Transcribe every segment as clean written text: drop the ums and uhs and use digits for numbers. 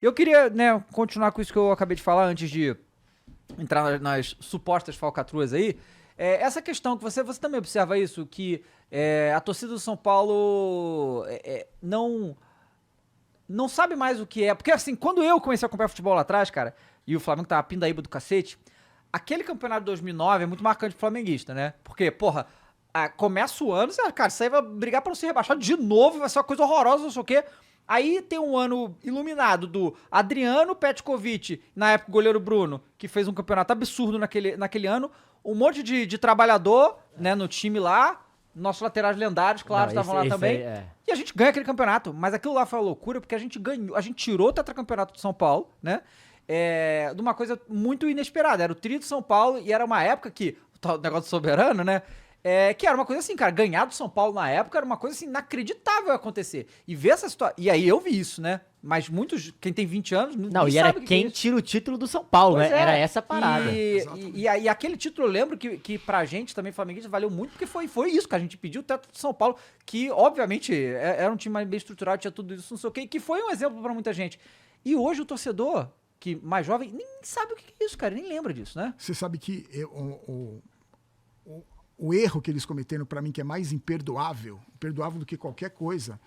Eu queria, né, continuar com isso que eu acabei de falar antes de entrar nas supostas falcatruas aí. Essa questão que você também observa isso, que a torcida do São Paulo não sabe mais o que é. Porque assim, quando eu comecei a acompanhar futebol lá atrás, cara, e o Flamengo tava pindaíba do cacete, aquele campeonato de 2009 é muito marcante pro flamenguista, né? Porque, porra, começa o ano, cara, isso aí vai brigar pra não ser rebaixado de novo, vai ser uma coisa horrorosa, não sei o quê. Aí tem um ano iluminado do Adriano Petkovic, na época o goleiro Bruno, que fez um campeonato absurdo naquele ano, um monte de trabalhador, né, no time lá, nossos laterais lendários, claro, estavam lá também. E a gente ganha aquele campeonanato, mas aquilo lá foi uma loucura, porque a gente ganhou, a gente tirou o tetracampeonato de São Paulo, né, de uma coisa muito inesperada, era o tri de São Paulo, e era uma época que, o negócio soberano, né, que era uma coisa assim, cara, ganhar do São Paulo na época era uma coisa assim, inacreditável acontecer. E ver essa situação. E aí eu vi isso, né? Mas muitos, quem tem 20 anos, não, e era quem tira o título do São Paulo, né? Era essa parada. E aquele título eu lembro que pra gente também, flamenguista, valeu muito, porque foi isso, que a gente pediu o teto do São Paulo, que obviamente era um time mais bem estruturado, tinha tudo isso, não sei o quê, que foi um exemplo pra muita gente. E hoje o torcedor, que mais jovem, nem sabe o que é isso, cara, nem lembra disso, né? Você sabe que o erro que eles cometeram, para mim, que é mais imperdoável do que qualquer coisa,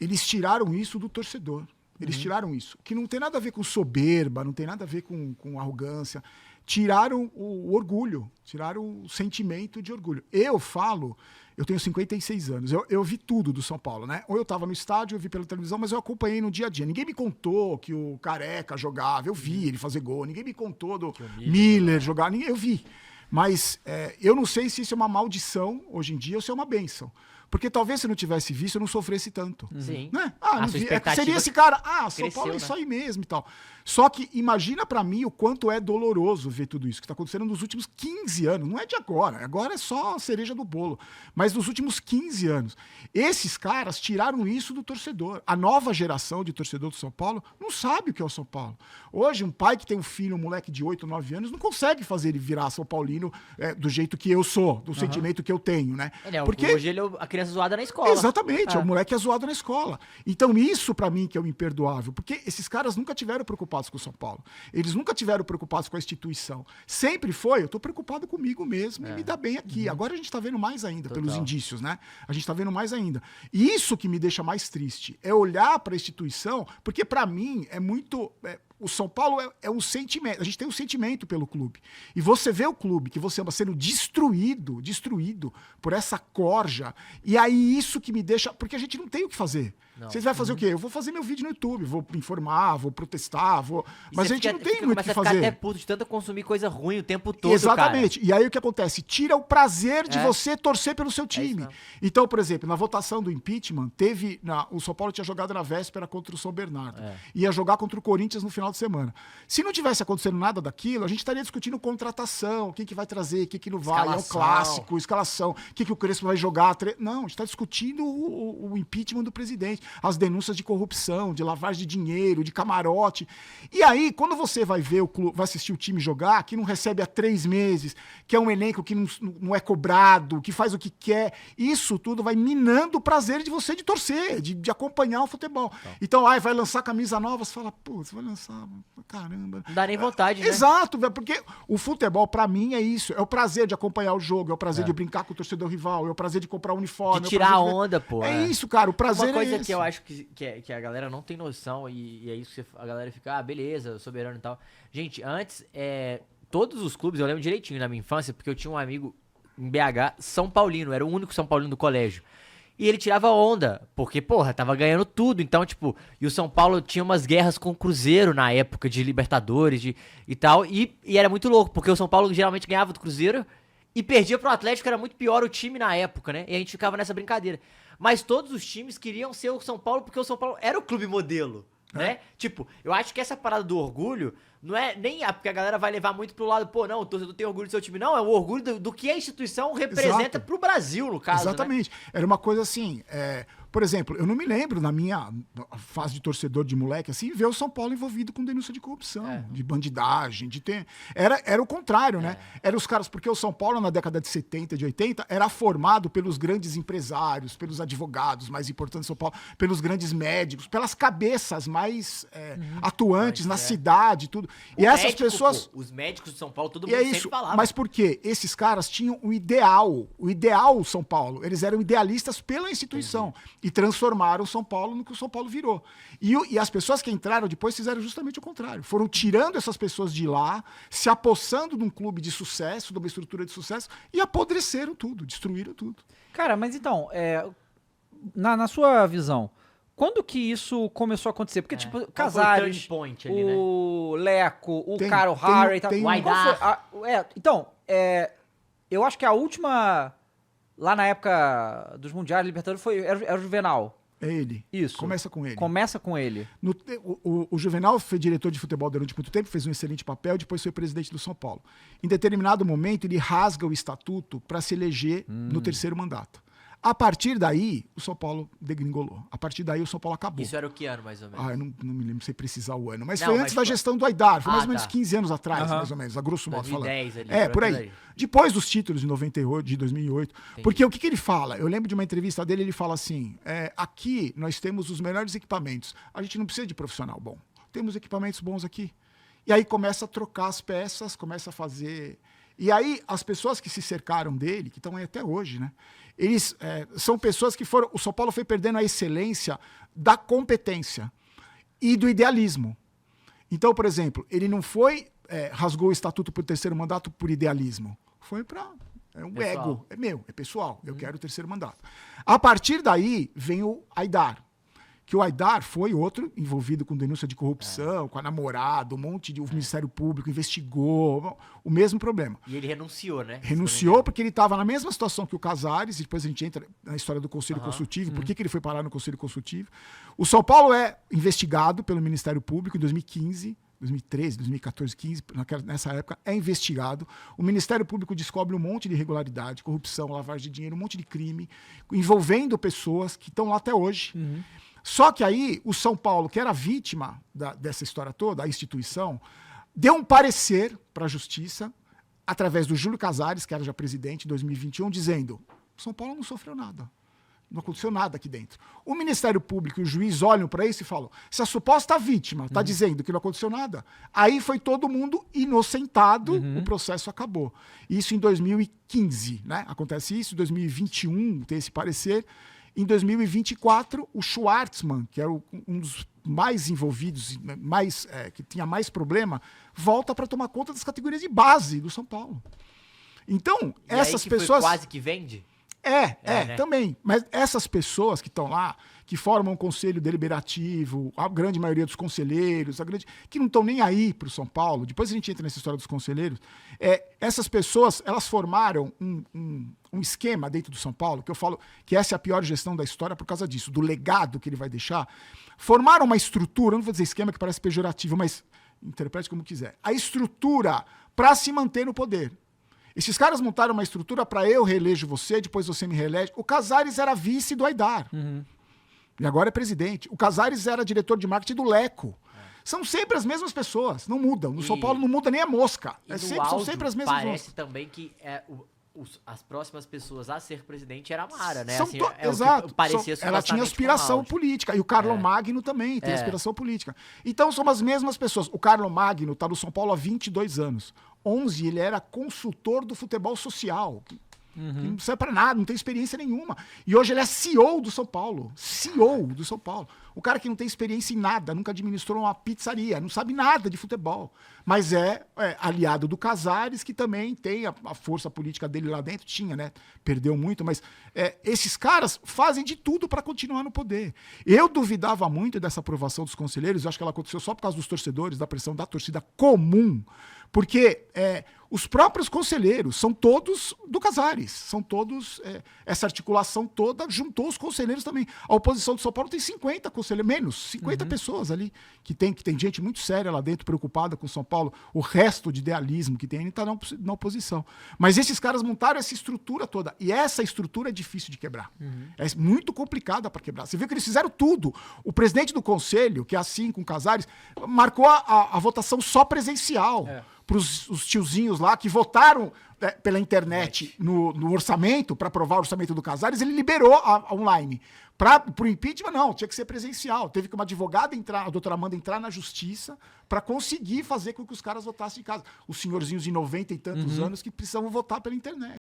eles tiraram isso do torcedor. Eles tiraram isso. Que não tem nada a ver com soberba, não tem nada a ver com arrogância. Tiraram o orgulho, tiraram o sentimento de orgulho. Eu tenho 56 anos, eu vi tudo do São Paulo, né? Ou eu tava no estádio, eu vi pela televisão, mas eu acompanhei no dia a dia. Ninguém me contou que o Careca jogava, eu vi ele fazer gol. Ninguém me contou do Miller jogar, eu vi. Mas eu não sei se isso é uma maldição hoje em dia ou se é uma bênção. Porque talvez se eu não tivesse visto, eu não sofresse tanto. Sim. Né? Seria esse cara, São cresceu, Paulo é isso né? aí mesmo e tal. Só que imagina pra mim o quanto é doloroso ver tudo isso que tá acontecendo nos últimos 15 anos. Não é de agora. Agora é só a cereja do bolo. Mas nos últimos 15 anos. Esses caras tiraram isso do torcedor. A nova geração de torcedor do São Paulo não sabe o que é o São Paulo. Hoje, um pai que tem um filho, um moleque de 8, 9 anos, não consegue fazer ele virar São Paulino do jeito que eu sou, do sentimento que eu tenho, né? Porque hoje ele é a criança zoada na escola. Exatamente, o moleque é zoado na escola. Então isso pra mim que é o imperdoável, porque esses caras nunca tiveram preocupados com o São Paulo. Eles nunca tiveram preocupados com a instituição. Sempre foi, eu tô preocupado comigo mesmo e me dá bem aqui. Agora a gente tá vendo mais ainda, pelos indícios, né? A gente tá vendo mais ainda. E isso que me deixa mais triste, é olhar pra instituição, porque pra mim é muito... o São Paulo é um sentimento, a gente tem um sentimento pelo clube. E você vê o clube que você ama sendo destruído por essa corja, e aí isso que me deixa... Porque a gente não tem o que fazer. Vocês vão fazer o quê? Eu vou fazer meu vídeo no YouTube, vou informar, vou protestar, mas a gente não tem muito o que fazer. Começa a ficar até puto de tanto consumir coisa ruim o tempo todo, Exatamente. cara. E aí o que acontece? Tira o prazer de você torcer pelo seu time. Então, por exemplo, na votação do impeachment, o São Paulo tinha jogado na véspera contra o São Bernardo. Ia jogar contra o Corinthians no final de semana. Se não tivesse acontecendo nada daquilo, a gente estaria discutindo contratação, quem que vai trazer, quem que não vai, é o clássico, escalação, quem que o Crespo vai jogar. Não, a gente está discutindo o impeachment do presidente, as denúncias de corrupção, de lavagem de dinheiro, de camarote. E aí, quando você vai ver vai assistir o time jogar, que não recebe há 3 meses, que é um elenco que não é cobrado, que faz o que quer, isso tudo vai minando o prazer de você de torcer, de acompanhar o futebol. Então, vai lançar camisa nova, você fala, pô, você vai lançar, caramba. Não dá nem vontade, né? Exato, velho, porque o futebol, pra mim, é isso. É o prazer de acompanhar o jogo, é o prazer de brincar com o torcedor rival, é o prazer de comprar o uniforme. De tirar a onda, pô. É isso, cara, o prazer é esse. Uma coisa que eu acho que a galera não tem noção, e é isso que a galera fica, beleza, soberano e tal. Gente, antes, todos os clubes, eu lembro direitinho na minha infância, porque eu tinha um amigo em BH, São Paulino, era o único São Paulino do colégio. E ele tirava onda, porque, porra, tava ganhando tudo. Então, tipo, e o São Paulo tinha umas guerras com o Cruzeiro na época de Libertadores e tal. E era muito louco, porque o São Paulo geralmente ganhava do Cruzeiro e perdia pro Atlético, era muito pior o time na época, né? E a gente ficava nessa brincadeira. Mas todos os times queriam ser o São Paulo, porque o São Paulo era o clube modelo, né? Tipo, eu acho que essa parada do orgulho não é nem porque a galera vai levar muito pro lado, pô, não, o torcedor tem orgulho do seu time. Não, é o orgulho do que a instituição representa pro Brasil, no caso. Exatamente. Né? Era uma coisa assim, Por exemplo, eu não me lembro, na minha fase de torcedor de moleque, assim, ver o São Paulo envolvido com denúncia de corrupção, de bandidagem, de ter... Era o contrário, né? Era os caras... Porque o São Paulo, na década de 70, de 80, era formado pelos grandes empresários, pelos advogados mais importantes de São Paulo, pelos grandes médicos, pelas cabeças mais atuantes na cidade, tudo. E essas médico, pessoas... Pô, os médicos de São Paulo, todo E mundo é sempre isso, falava. mas por quê? Esses caras tinham o ideal São Paulo. Eles eram idealistas pela instituição e transformaram o São Paulo no que o São Paulo virou. E as pessoas que entraram depois fizeram justamente o contrário. Foram tirando essas pessoas de lá, se apossando de um clube de sucesso, de uma estrutura de sucesso, e apodreceram tudo, destruíram tudo. Cara, mas então, na sua visão, quando que isso começou a acontecer? Porque, tipo, Qual foi o Casares, turning point ali, né? o Leco, o Tem- Caro tem- Harry e tal. tem um- Qual foi então, eu acho que a última, lá na época dos Mundiais Libertadores, era o Juvenal. É ele. Isso. Começa com ele. Começa com ele. O Juvenal foi diretor de futebol durante muito tempo, fez um excelente papel, depois foi presidente do São Paulo. Em determinado momento, ele rasga o estatuto para se eleger no terceiro mandato. A partir daí, o São Paulo degringolou. A partir daí, o São Paulo acabou. Isso era o que ano, mais ou menos? Eu não me lembro, sei precisar o ano. Mas Não, foi mas antes da foi- gestão do Aidar. Foi mais ou Ah, menos tá. 15 anos atrás, Aham. mais ou menos, a grosso modo falando. 2010 ali, por por aí. aí. Depois dos títulos de 98, de 2008. Porque o que ele fala? Eu lembro de uma entrevista dele, ele fala assim, aqui nós temos os melhores equipamentos. A gente não precisa de profissional bom. Temos equipamentos bons aqui. E aí começa a trocar as peças, começa a fazer... E aí as pessoas que se cercaram dele, que estão aí até hoje, né? Eles são pessoas que foram... O São Paulo foi perdendo a excelência da competência e do idealismo. Então, por exemplo, ele não foi... rasgou o estatuto por terceiro mandato por idealismo. Foi para... É um Pessoal. ego. É meu, é pessoal. Eu quero o terceiro mandato. A partir daí, vem o Aidar. Que o Aidar foi outro envolvido com denúncia de corrupção, com a namorada, um monte de... O Ministério Público investigou, o mesmo problema. E ele renunciou, né? Renunciou porque ele estava na mesma situação que o Casares, e depois a gente entra na história do Conselho Consultivo, por que ele foi parar no Conselho Consultivo. O São Paulo é investigado pelo Ministério Público em 2015, 2013, 2014, 2015, nessa época, é investigado. O Ministério Público descobre um monte de irregularidade, corrupção, lavagem de dinheiro, um monte de crime, envolvendo pessoas que estão lá até hoje. Só que aí, o São Paulo, que era vítima dessa história toda, a instituição, deu um parecer para a Justiça, através do Júlio Casares, que era já presidente em 2021, dizendo: São Paulo não sofreu nada. Não aconteceu nada aqui dentro. O Ministério Público e o juiz olham para isso e falam: se a suposta vítima está dizendo que não aconteceu nada, aí foi todo mundo inocentado, o processo acabou. Isso em 2015, né? Acontece isso, em 2021 tem esse parecer. Em 2024, o Schwartzman, que era um dos mais envolvidos, que tinha mais problema, volta para tomar conta das categorias de base do São Paulo. Então, E essas aí que pessoas... foi quase que vende? né? Também. Mas essas pessoas que estão lá, que formam um conselho deliberativo, a grande maioria dos conselheiros, que não estão nem aí para o São Paulo, depois a gente entra nessa história dos conselheiros, essas pessoas, elas formaram um esquema dentro do São Paulo, que eu falo que essa é a pior gestão da história por causa disso, do legado que ele vai deixar. Formaram uma estrutura, não vou dizer esquema que parece pejorativo, mas interprete como quiser. A estrutura para se manter no poder. Esses caras montaram uma estrutura para eu reelejo você, depois você me reelege. O Casares era vice do Aidar. E agora é presidente. O Casares era diretor de marketing do Leco. São sempre as mesmas pessoas, não mudam. No São Paulo não muda nem a mosca. E no São áudio, sempre as mesmas parece moscas. também que as próximas pessoas a ser presidente era a Mara, né? São Assim, exato. O que parecia Ela tinha supostamente aspiração com áudio. política. E o Carlo Magno também tem aspiração política. Então são as mesmas pessoas. O Carlo Magno está no São Paulo há 22 anos. 11 ele era consultor do futebol social. Que não serve para nada, não tem experiência nenhuma. E hoje ele é CEO do São Paulo. CEO do São Paulo. O cara que não tem experiência em nada, nunca administrou uma pizzaria, não sabe nada de futebol. Mas é aliado do Casares, que também tem a força política dele lá dentro. Tinha, né? Perdeu muito, mas esses caras fazem de tudo para continuar no poder. Eu duvidava muito dessa aprovação dos conselheiros, eu acho que ela aconteceu só por causa dos torcedores, da pressão da torcida comum. Porque os próprios conselheiros são todos do Casares, são todos, essa articulação toda juntou os conselheiros também. A oposição de São Paulo tem 50 conselheiros, menos, 50 pessoas ali, que tem gente muito séria lá dentro, preocupada com São Paulo. O resto de idealismo que tem está na oposição. Mas esses caras montaram essa estrutura toda, e essa estrutura é difícil de quebrar. É muito complicada para quebrar. Você viu que eles fizeram tudo. O presidente do conselho, que é assim com Casares, marcou a votação só presencial. Para os tiozinhos lá que votaram pela internet no orçamento, para aprovar o orçamento do Casares, ele liberou online. Para o impeachment, não, tinha que ser presencial. Teve que uma advogada a doutora Amanda, entrar na justiça para conseguir fazer com que os caras votassem em casa. Os senhorzinhos de 90 e tantos anos que precisavam votar pela internet.